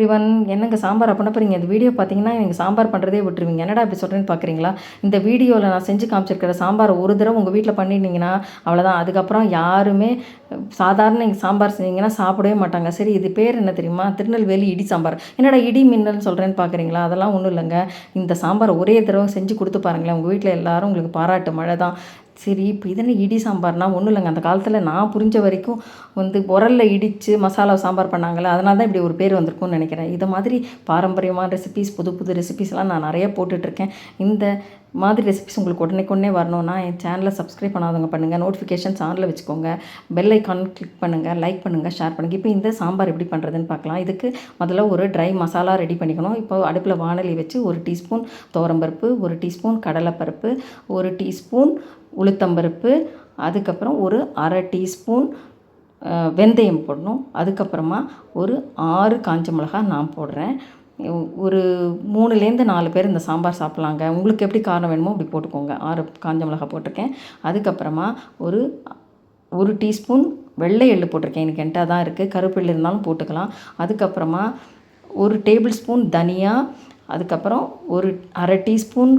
இவன் என்னங்க சாம்பார் பண்ண போகிறீங்க? இந்த வீடியோ பார்த்தீங்கன்னா எனக்கு சாம்பார் பண்ணுறதே விட்டுருவீங்க. என்னடா இப்படி சொல்கிறேன்னு பார்க்குறீங்களா? இந்த வீடியோவில் நான் செஞ்சு காமிச்சிருக்கிற சாம்பார் ஒரு தடவை உங்கள் வீட்டில் பண்ணிட்டீங்கன்னா அவ்வளோதான். அதுக்கப்புறம் யாருமே சாதாரண சாம்பார் செஞ்சீங்கன்னா சாப்பிடவே மாட்டாங்க. சரி, இது பேர் என்ன தெரியுமா? திருநெல்வேலி இடி சாம்பார். என்னடா இடி மின்னல்னு சொல்கிறேன்னு பார்க்குறீங்களா? அதெல்லாம் ஒன்றும் இல்லைங்க. இந்த சாம்பார் ஒரே தடவை செஞ்சு கொடுத்து பாருங்களேன். உங்கள் வீட்டில் எல்லோரும் உங்களுக்கு பாராட்டு மழை தான். சரி, இப்போ இதென்ன இடி சாம்பார்னால் ஒன்றும் இல்லைங்க. அந்த காலத்தில் நான் புரிஞ்ச வரைக்கும் உரலில் இடித்து மசாலா சாம்பார் பண்ணாங்கள்ல, அதனால தான் இப்படி ஒரு பேர் வந்திருக்கும்னு நினைக்கிறேன். இதை மாதிரி பாரம்பரியமான ரெசிபீஸ், புது புது ரெசிபீஸ்லாம் நான் நிறைய போட்டுட்ருக்கேன். இந்த மாதிரி ரெசிபிஸ் உங்களுக்கு உடனே வரணும்னா என் சேனலை சப்ஸ்கிரைப் பண்ணாதவங்க பண்ணுங்கள், நோட்டிஃபிகேஷன்ஸ் ஆனில் வச்சுக்கோங்க, பெல் ஐக்கான் கிளிக் பண்ணுங்கள், லைக் பண்ணுங்கள், ஷேர் பண்ணுங்கள். இப்போ இந்த சாம்பார் எப்படி பண்ணுறதுன்னு பார்க்கலாம். இதுக்கு முதல்ல ஒரு ட்ரை மசாலா ரெடி பண்ணிக்கணும். இப்போ அடுப்பில் வாணலி வச்சு 1 டீஸ்பூன் துவரம்பருப்பு, 1 டீஸ்பூன் கடலைப்பருப்பு, 1 டீஸ்பூன் உளுத்தம்பருப்பு, அதுக்கப்புறம் ஒரு 1/2 டீஸ்பூன் வெந்தயம் போடணும். அதுக்கப்புறமா ஒரு 6 காஞ்ச மிளகாய் நான் போடுறேன். ஒரு 3லேருந்து 4 பேர் இந்த சாம்பார் சாப்பிட்லாங்க. உங்களுக்கு எப்படி காரம் வேணுமோ அப்படி போட்டுக்கோங்க. 6 காஞ்ச மிளகாய் போட்டிருக்கேன். அதுக்கப்புறமா ஒரு டீஸ்பூன் வெள்ளை எள்ளு போட்டிருக்கேன். எனக்கு என்கிட்ட தான் இருக்குது, கருப்பு எள்ளு இருந்தாலும் போட்டுக்கலாம். அதுக்கப்புறமா 1 டேபிள் ஸ்பூன் தனியா, அதுக்கப்புறம் ஒரு 1/2 டீஸ்பூன்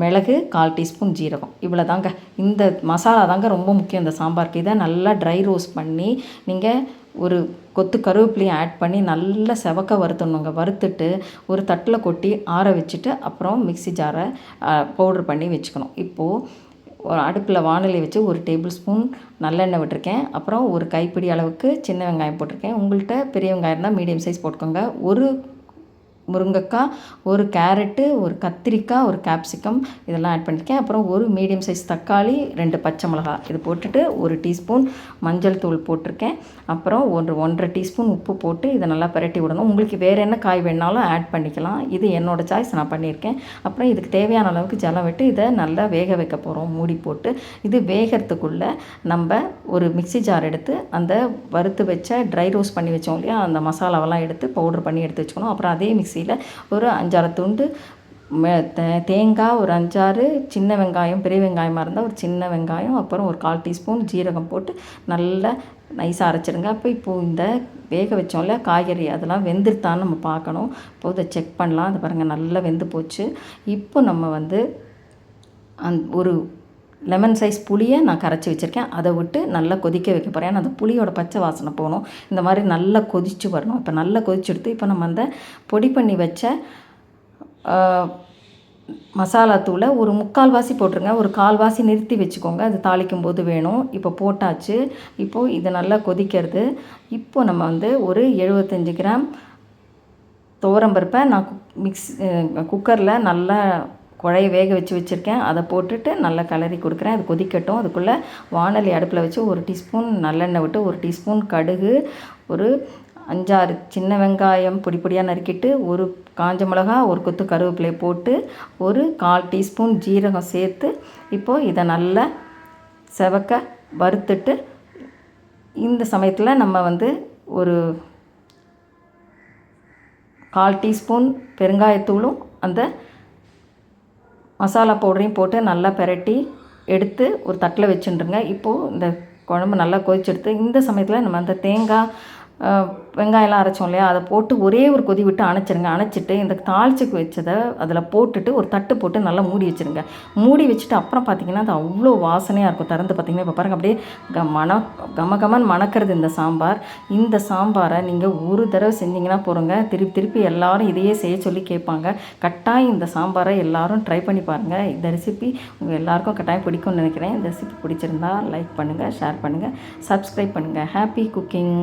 மிளகு, 1/4 டீஸ்பூன் ஜீரகம். இவ்வளோ தாங்க. இந்த மசாலா தாங்க ரொம்ப முக்கியம் இந்த சாம்பாருக்கு. இதை நல்லா ட்ரை ரோஸ்ட் பண்ணி நீங்கள் ஒரு கொத்து கருவேப்பிலையும் ஆட் பண்ணி நல்லா செவக்க வறுத்தணுங்க. வறுத்துட்டு ஒரு தட்டில் கொட்டி ஆற வச்சுட்டு அப்புறம் மிக்ஸி ஜாரை பவுட்ரு பண்ணி வச்சுக்கணும். இப்போது ஒரு அடுப்பில் வாணலி வச்சு 1 டேபிள் ஸ்பூன் நல்லெண்ணெய் விட்டுருக்கேன். அப்புறம் ஒரு கைப்பிடி அளவுக்கு சின்ன வெங்காயம் போட்டிருக்கேன். உங்கள்கிட்ட பெரிய வெங்காயம் இருந்தால் மீடியம் சைஸ் போட்டுக்கோங்க. ஒரு முருங்கைக்காய், ஒரு கேரட்டு, ஒரு கத்திரிக்காய், ஒரு கேப்சிகம் இதெல்லாம் ஆட் பண்ணியிருக்கேன். அப்புறம் ஒரு மீடியம் சைஸ் தக்காளி, 2 பச்சை மிளகாய் இது போட்டுட்டு 1 டீஸ்பூன் மஞ்சள் தூள் போட்டிருக்கேன். அப்புறம் 1.5 டீஸ்பூன் உப்பு போட்டு இதை நல்லா பிரட்டி விடணும். உங்களுக்கு வேறு என்ன காய் வேணாலும் ஆட் பண்ணிக்கலாம். இது என்னோடய சாய்ஸ், நான் பண்ணியிருக்கேன். அப்புறம் இதுக்கு தேவையான அளவுக்கு ஜலம் விட்டு இதை நல்லா வேக வைக்க போகிறோம் மூடி போட்டு. இது வேகிறதுக்குள்ளே நம்ம ஒரு மிக்ஸி ஜார் எடுத்து அந்த வறுத்து வச்ச ட்ரை ரோஸ்ட் பண்ணி வச்சோம் இல்லையா, அந்த மசாலாவெல்லாம் எடுத்து பவுட்ரு பண்ணி எடுத்து வச்சுக்கணும். அப்புறம் அதே மிக்ஸியில் ஒரு 5-6 துண்டு தேங்காய், ஒரு 5-6 சின்ன வெங்காயம், பெரிய வெங்காயமாக இருந்தால் ஒரு சின்ன வெங்காயம், அப்புறம் ஒரு 1/4 டீஸ்பூன் ஜீரகம் போட்டு நல்லா நைஸாக அரைச்சிடுங்க. இப்போது இந்த வேக வச்சோம்ல காய்கறி அதெல்லாம் வெந்துருத்தான்னு நம்ம பார்க்கணும். இப்போ இதை செக் பண்ணலாம். அது பாருங்கள் நல்லா வெந்து போச்சு. இப்போ நம்ம ஒரு லெமன் சைஸ் புளியை நான் கரைச்சி வச்சுருக்கேன். அதை விட்டு நல்லா கொதிக்க வைக்க போகிறேன். ஏன்னா அந்த புளியோட பச்சை வாசனை போகணும். இந்த மாதிரி நல்லா கொதித்து வரணும். இப்போ நல்லா கொதிச்சுடுத்து இப்போ நம்ம அந்த பொடி பண்ணி வச்ச மசாலா தூளை ஒரு 3/4 வாசி போட்டுருங்க. ஒரு 1/4 வாசி நிறுத்தி வச்சுக்கோங்க, அது தாளிக்கும் போது வேணும். இப்போ போட்டாச்சு. இப்போது இது நல்லா கொதிக்கிறது. இப்போ நம்ம ஒரு 75 கிராம் துவரம்பருப்பை நான் குக்கரில் நல்லா குழைய வேக வச்சுருக்கேன். அதை போட்டுட்டு நல்லா கிளறி கொடுக்குறேன். அது கொதிக்கட்டும். அதுக்குள்ளே வாணலி அடுப்பில் வச்சு 1 டீஸ்பூன் நல்லெண்ணெய் விட்டு 1 டீஸ்பூன் கடுகு, ஒரு 5-6 சின்ன வெங்காயம் பொடி பொடியாக நறுக்கிட்டு, ஒரு காஞ்ச மிளகா, ஒரு கொத்து கருவேப்பிலை போட்டு, ஒரு 1/4 டீஸ்பூன் ஜீரகம் சேர்த்து இப்போது இதை நல்லா செவக்க வறுத்துட்டு, இந்த சமயத்தில் நம்ம ஒரு 1/4 டீஸ்பூன் பெருங்காயத்தூளும் அந்த மசாலா பவுடரையும் போட்டு நல்லா பிரட்டி எடுத்து ஒரு தட்டில் வச்சுட்டுருங்க. இப்போது இந்த குழம்பு நல்லா கொதிச்செடுத்து இந்த சமயத்தில் நம்ம அந்த தேங்காய் வெங்காயம்லாம் அரைச்சோம் இல்லையா, அதை போட்டு ஒரே ஒரு கொதி விட்டு அணைச்சிருங்க. அணைச்சிட்டு இந்த தாளிச்சுக்கு வச்சதை அதில் போட்டுட்டு ஒரு தட்டு போட்டு நல்லா மூடி வச்சுருங்க. மூடி வச்சுட்டு அப்புறம் பார்த்திங்கன்னா அது அவ்வளோ வாசனையாக இருக்கும். திறந்து பார்த்திங்கன்னா இப்போ பாருங்கள் அப்படியே கமகமன்னு மணக்கிறது இந்த சாம்பார். இந்த சாம்பாரை நீங்கள் ஒரு தடவை செஞ்சிங்கன்னா போகிறோங்க, திருப்பி எல்லோரும் இதையே செய்ய சொல்லி கேட்பாங்க. கட்டாயம் இந்த சாம்பாரை எல்லோரும் ட்ரை பண்ணி பாருங்கள். இந்த ரெசிபி உங்கள் எல்லாருக்கும் கட்டாயம் பிடிக்கும்னு நினைக்கிறேன். இந்த ரெசிபி பிடிச்சிருந்தா லைக் பண்ணுங்கள், ஷேர் பண்ணுங்கள், சப்ஸ்கிரைப் பண்ணுங்கள். Happy cooking.